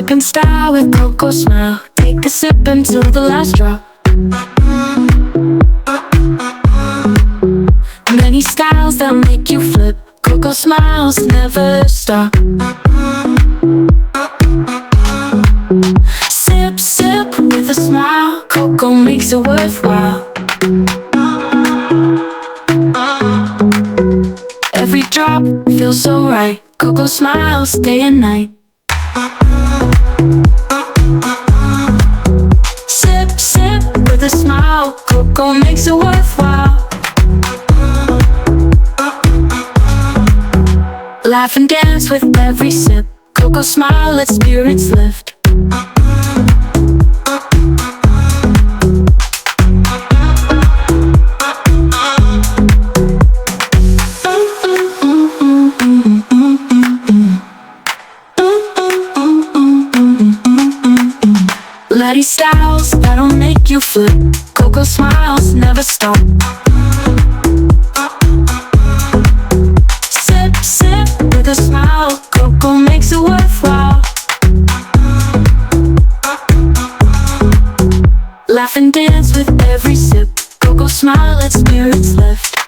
Sipping style with CocoSmile. Take a sip until the last drop. Many styles that make you flip. CocoSmiles never stop. Sip, sip with a smile. Coco makes it worthwhile. Every drop feels so right. CocoSmiles day and night. Sip, sip with a smile. Coco makes it worthwhile. Laugh and dance with every sip. CocoSmile, let spirits lift. Letty styles that'll make you flip. CocoSmiles never stop. Sip, sip with a smile. Coco makes it worthwhile. Laugh and dance with every sip. CocoSmile, let spirits lift.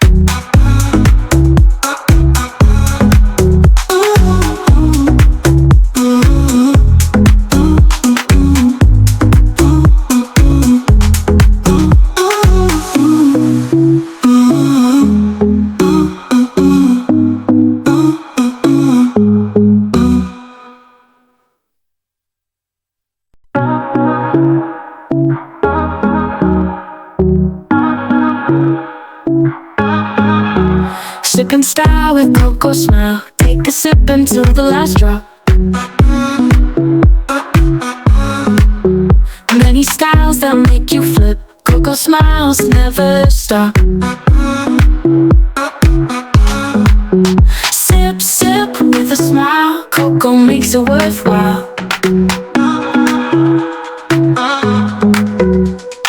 Sipping style with CocoSmile. Take a sip until the last drop. Many styles that make you flip. CocoSmiles never stop. Sip, sip with a smile. Coco makes it worthwhile.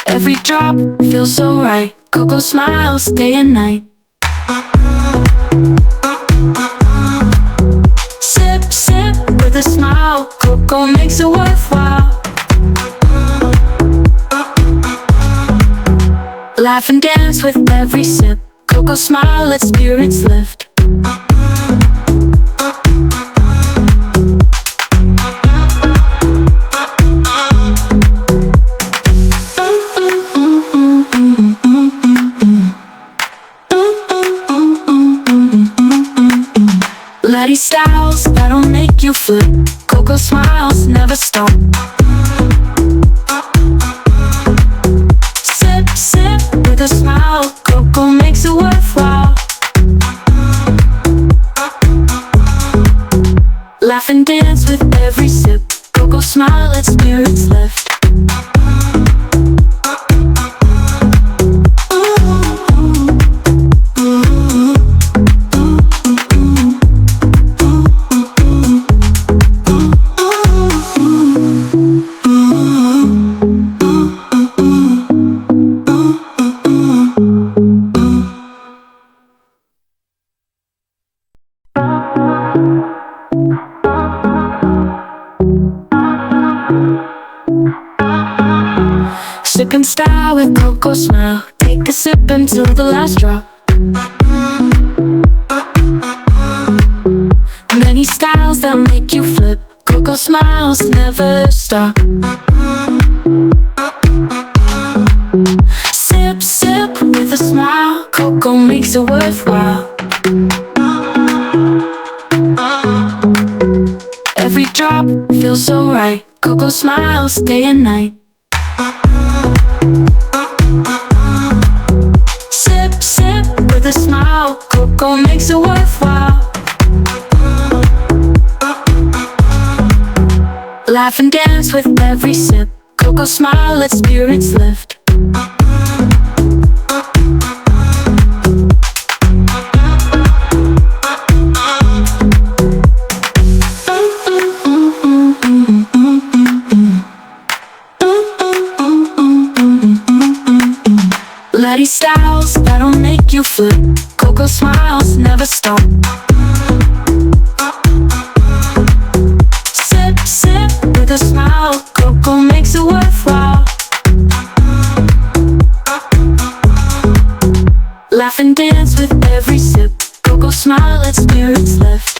Every drop feels so right. CocoSmiles day and night. Sip, sip with a smile. Coco makes it worthwhile. Laugh and dance with every sip. CocoSmile, let spirits lift. Letty styles that'll make you flip. CocoSmiles never stop. Sip, sip with a smile. Coco makes it worthwhile. Laugh and dance with every sip. CocoSmile, let spirits lift. Sipping style with CocoSmile. Take a sip until the last drop. Many styles that make you flip. CocoSmiles never stop. Sip, sip with a smile. Coco makes it worthwhile. Every drop feels so right. CocoSmiles day and night. Sip, sip with a smile. Coco makes it worthwhile. Laugh and dance with every sip. CocoSmile, let spirits lift. Letty styles that'll make you flip. CocoSmiles never stop. Sip, sip with a Laugh and dance with every sip. Coco smile, let spirits lift.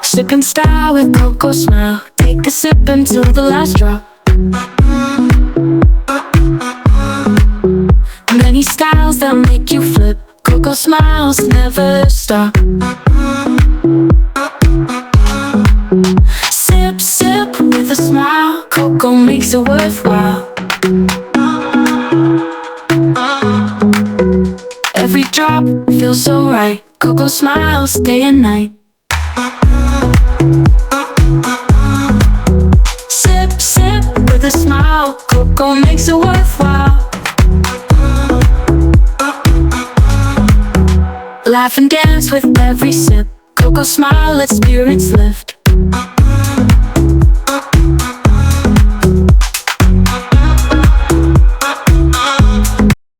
Sip in style with CocoSmile. Take a sip until the last drop. Many styles that make you flip. Coco smiles never stop. Sip, sip with a smile. Coco makes it worthwhile. Every drop feels so right. Coco smiles day and night. Sip, sip with a smile. Coco makes it worthwhile. Laugh and dance with every sip. Coco smile, let spirits lift.